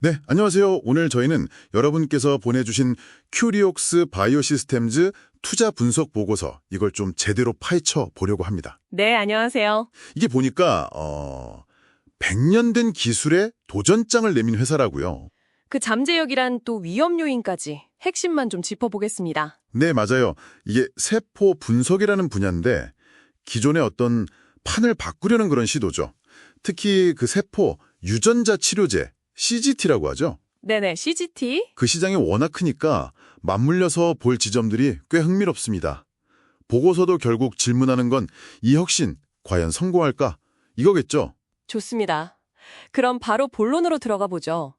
네, 안녕하세요. 오늘 저희는 여러분께서 보내주신 큐리옥스 바이오시스템즈 투자 분석 보고서, 이걸 좀 제대로 파헤쳐 보려고 합니다. 네, 안녕하세요. 이게 보니까 100년 된 기술에 도전장을 내민 회사라고요. 그 잠재력이란 또 위험 요인까지 핵심만 좀 짚어보겠습니다. 네, 맞아요. 이게 세포 분석이라는 분야인데 기존의 어떤 판을 바꾸려는 그런 시도죠. 특히 그 세포 유전자 치료제, CGT라고 하죠. 네네, CGT. 그 시장이 워낙 크니까 맞물려서 볼 지점들이 꽤 흥미롭습니다. 보고서도 결국 질문하는 건 이 혁신 과연 성공할까? 이거겠죠? 좋습니다. 그럼 바로 본론으로 들어가 보죠.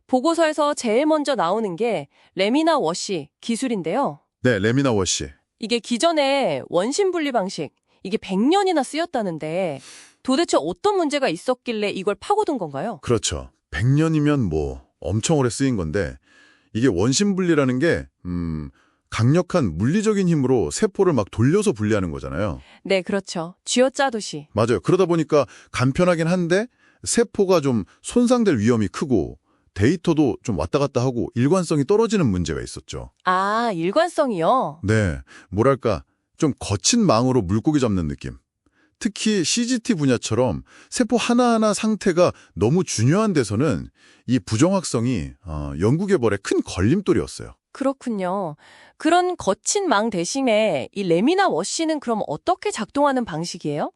보고서에서 제일 먼저 나오는 게 레미나 워시 기술인데요. 네, 레미나 워시. 이게 기존의 원심 분리 방식, 이게 100년이나 쓰였다는데 도대체 어떤 문제가 있었길래 이걸 파고든 건가요? 그렇죠. 100년이면 뭐 엄청 오래 쓰인 건데 이게 원심분리라는 게 강력한 물리적인 힘으로 세포를 막 돌려서 분리하는 거잖아요. 네, 그렇죠. 쥐어짜듯이. 맞아요. 그러다 보니까 간편하긴 한데 세포가 좀 손상될 위험이 크고 데이터도 좀 왔다 갔다 하고 일관성이 떨어지는 문제가 있었죠. 아, 일관성이요? 네, 뭐랄까 좀 거친 망으로 물고기 잡는 느낌. 특히 CGT 분야처럼 세포 하나하나 상태가 너무 중요한 데서는 이 부정확성이 연구개발에 큰 걸림돌이었어요. 그렇군요. 그런 거친 망 대신에 이 레미나 워시는 그럼 어떻게 작동하는 방식이에요?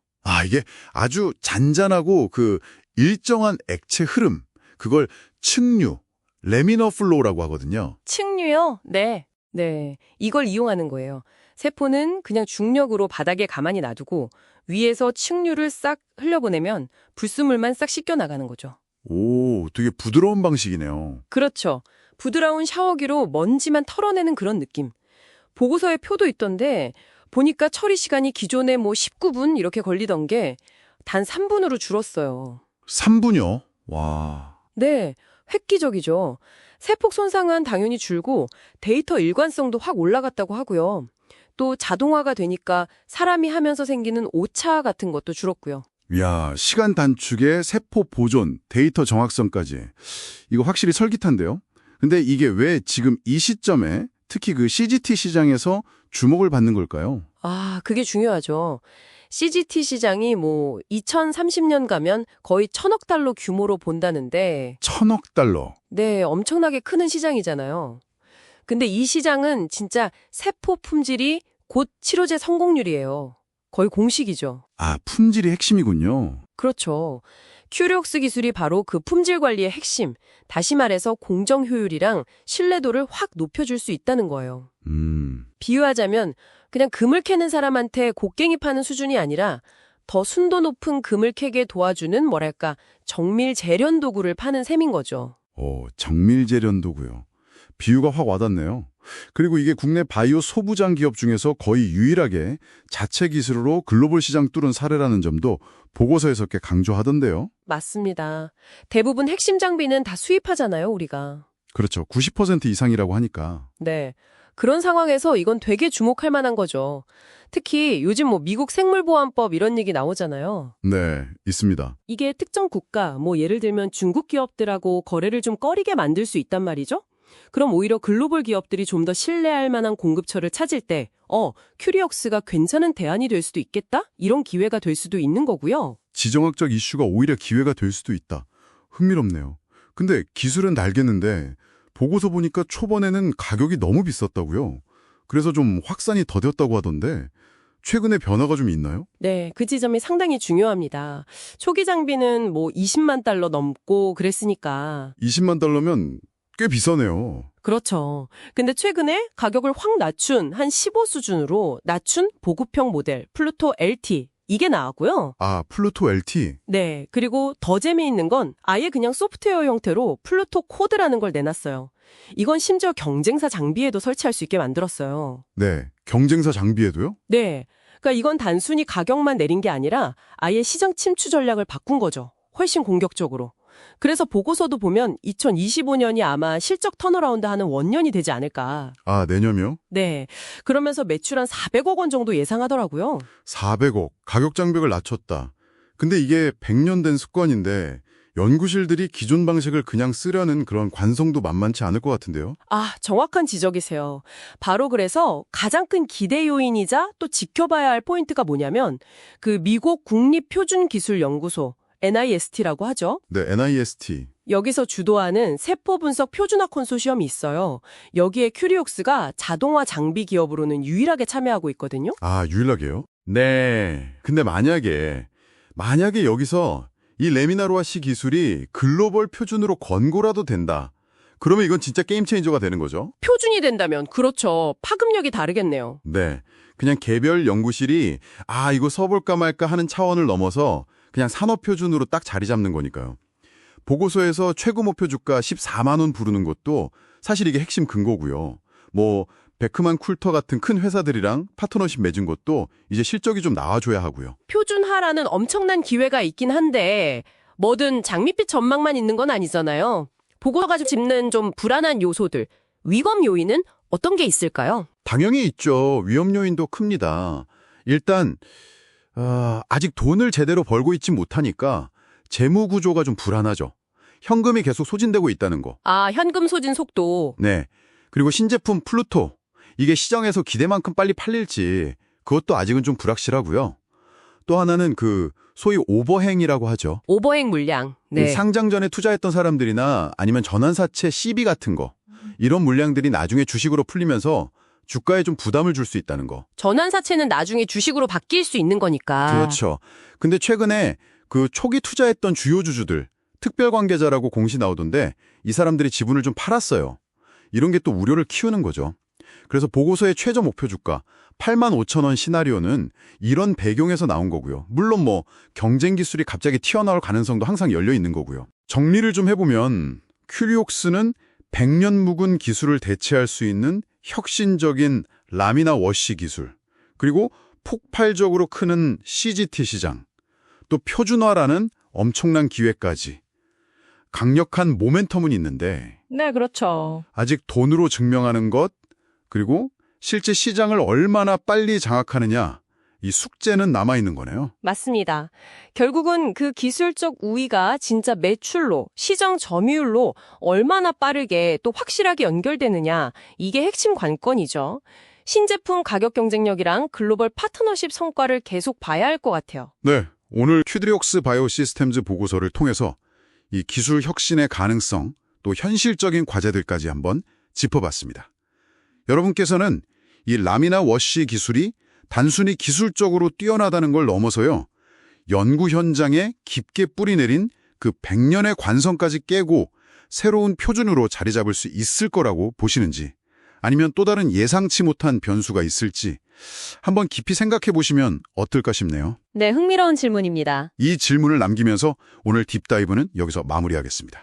이게 아주 잔잔하고 그 일정한 액체 흐름, 그걸 층류, 레미너 플로우라고 하거든요. 층류요? 네. 네. 이걸 이용하는 거예요. 세포는 그냥 중력으로 바닥에 가만히 놔두고 위에서 층류를 싹 흘려보내면 불순물만 싹 씻겨나가는 거죠. 오, 되게 부드러운 방식이네요. 그렇죠. 부드러운 샤워기로 먼지만 털어내는 그런 느낌. 보고서에 표도 있던데 보니까 처리 시간이 기존에 뭐 19분 이렇게 걸리던 게 단 3분으로 줄었어요. 3분요? 와. 네, 획기적이죠. 세폭 손상은 당연히 줄고 데이터 일관성도 확 올라갔다고 하고요. 또 자동화가 되니까 사람이 하면서 생기는 오차 같은 것도 줄었고요. 이야, 시간 단축에 세포 보존, 데이터 정확성까지. 이거 확실히 설깃한데요? 근데 이게 왜 지금 이 시점에 특히 그 CGT 시장에서 주목을 받는 걸까요? 아, 그게 중요하죠. CGT 시장이 뭐 2030년 가면 거의 1,000억 달러 규모로 본다는데 1,000억 달러. 네, 엄청나게 크는 시장이잖아요. 근데 이 시장은 진짜 세포 품질이 곧 치료제 성공률이에요. 거의 공식이죠. 품질이 핵심이군요. 그렇죠. 큐리옥스 기술이 바로 그 품질 관리의 핵심, 다시 말해서 공정 효율이랑 신뢰도를 확 높여줄 수 있다는 거예요. 비유하자면 그냥 금을 캐는 사람한테 곡괭이 파는 수준이 아니라 더 순도 높은 금을 캐게 도와주는 뭐랄까 정밀 재련 도구를 파는 셈인 거죠. 정밀 재련 도구요. 비유가 확 와닿네요. 그리고 이게 국내 바이오 소부장 기업 중에서 거의 유일하게 자체 기술로 글로벌 시장 뚫은 사례라는 점도 보고서에서 꽤 강조하던데요. 맞습니다. 대부분 핵심 장비는 다 수입하잖아요, 우리가. 그렇죠. 90% 이상이라고 하니까. 네. 그런 상황에서 이건 되게 주목할 만한 거죠. 특히 요즘 뭐 미국 생물보안법 이런 얘기 나오잖아요. 네, 있습니다. 이게 특정 국가, 뭐 예를 들면 중국 기업들하고 거래를 좀 꺼리게 만들 수 있단 말이죠. 그럼 오히려 글로벌 기업들이 좀 더 신뢰할 만한 공급처를 찾을 때, 큐리옥스가 괜찮은 대안이 될 수도 있겠다? 이런 기회가 될 수도 있는 거고요. 지정학적 이슈가 오히려 기회가 될 수도 있다. 흥미롭네요. 근데 기술은 알겠는데 보고서 보니까 초반에는 가격이 너무 비쌌다고요. 그래서 좀 확산이 더뎠다고 하던데 최근에 변화가 좀 있나요? 네, 그 지점이 상당히 중요합니다. 초기 장비는 뭐 20만 달러 넘고 그랬으니까. 20만 달러면 꽤 비싸네요. 그렇죠. 근데 최근에 가격을 확 낮춘 한 15 수준으로 낮춘 보급형 모델 플루토 LT 이게 나왔고요. 플루토 LT. 네, 그리고 더 재미있는 건 아예 그냥 소프트웨어 형태로 플루토 코드라는 걸 내놨어요. 이건 심지어 경쟁사 장비에도 설치할 수 있게 만들었어요. 네, 경쟁사 장비에도요? 네, 그러니까 이건 단순히 가격만 내린 게 아니라 아예 시장 침투 전략을 바꾼 거죠. 훨씬 공격적으로. 그래서 보고서도 보면 2025년이 아마 실적 턴어라운드 하는 원년이 되지 않을까. 내년이요? 네. 그러면서 매출 한 400억 원 정도 예상하더라고요. 400억. 가격 장벽을 낮췄다. 근데 이게 100년 된 습관인데 연구실들이 기존 방식을 그냥 쓰려는 그런 관성도 만만치 않을 것 같은데요. 아, 정확한 지적이세요. 바로 그래서 가장 큰 기대 요인이자 또 지켜봐야 할 포인트가 뭐냐면 그 미국 국립표준기술연구소, NIST라고 하죠. 네, NIST. 여기서 주도하는 세포 분석 표준화 컨소시엄이 있어요. 여기에 큐리옥스가 자동화 장비 기업으로는 유일하게 참여하고 있거든요. 아, 유일하게요? 네. 근데 만약에 여기서 이 레미나루아씨 기술이 글로벌 표준으로 권고라도 된다. 그러면 이건 진짜 게임 체인저가 되는 거죠? 표준이 된다면 그렇죠. 파급력이 다르겠네요. 네. 그냥 개별 연구실이 이거 써볼까 말까 하는 차원을 넘어서 그냥 산업 표준으로 딱 자리 잡는 거니까요. 보고서에서 최고 목표 주가 14만 원 부르는 것도 사실 이게 핵심 근거고요. 뭐 베크만 쿨터 같은 큰 회사들이랑 파트너십 맺은 것도 이제 실적이 좀 나와줘야 하고요. 표준화라는 엄청난 기회가 있긴 한데 뭐든 장밋빛 전망만 있는 건 아니잖아요. 보고서가 짚는 좀 불안한 요소들, 위험 요인은 어떤 게 있을까요? 당연히 있죠. 위험 요인도 큽니다. 일단 아직 돈을 제대로 벌고 있지 못하니까 재무 구조가 좀 불안하죠. 현금이 계속 소진되고 있다는 거. 아, 현금 소진 속도. 네. 그리고 신제품 플루토. 이게 시장에서 기대만큼 빨리 팔릴지 그것도 아직은 좀 불확실하고요. 또 하나는 그 소위 오버행이라고 하죠. 오버행 물량. 네. 상장 전에 투자했던 사람들이나 아니면 전환사채 CB 같은 거. 이런 물량들이 나중에 주식으로 풀리면서 주가에 좀 부담을 줄 수 있다는 거. 전환사채는 나중에 주식으로 바뀔 수 있는 거니까. 그렇죠. 근데 최근에 그 초기 투자했던 주요 주주들, 특별관계자라고 공시 나오던데 이 사람들이 지분을 좀 팔았어요. 이런 게 또 우려를 키우는 거죠. 그래서 보고서의 최저 목표 주가 8만 5천 원 시나리오는 이런 배경에서 나온 거고요. 물론 뭐 경쟁 기술이 갑자기 튀어나올 가능성도 항상 열려 있는 거고요. 정리를 좀 해보면 큐리옥스는 100년 묵은 기술을 대체할 수 있는 혁신적인 라미나 워시 기술, 그리고 폭발적으로 크는 CGT 시장, 또 표준화라는 엄청난 기회까지 강력한 모멘텀은 있는데 네, 그렇죠. 아직 돈으로 증명하는 것, 그리고 실제 시장을 얼마나 빨리 장악하느냐, 이 숙제는 남아있는 거네요. 맞습니다. 결국은 그 기술적 우위가 진짜 매출로, 시장 점유율로 얼마나 빠르게 또 확실하게 연결되느냐, 이게 핵심 관건이죠. 신제품 가격 경쟁력이랑 글로벌 파트너십 성과를 계속 봐야 할 것 같아요. 네, 오늘 큐리옥스 바이오 시스템즈 보고서를 통해서 이 기술 혁신의 가능성, 또 현실적인 과제들까지 한번 짚어봤습니다. 여러분께서는 이 라미나 워시 기술이 단순히 기술적으로 뛰어나다는 걸 넘어서요, 연구 현장에 깊게 뿌리내린 그 100년의 관성까지 깨고 새로운 표준으로 자리 잡을 수 있을 거라고 보시는지, 아니면 또 다른 예상치 못한 변수가 있을지 한번 깊이 생각해 보시면 어떨까 싶네요. 네, 흥미로운 질문입니다. 이 질문을 남기면서 오늘 딥다이브는 여기서 마무리하겠습니다.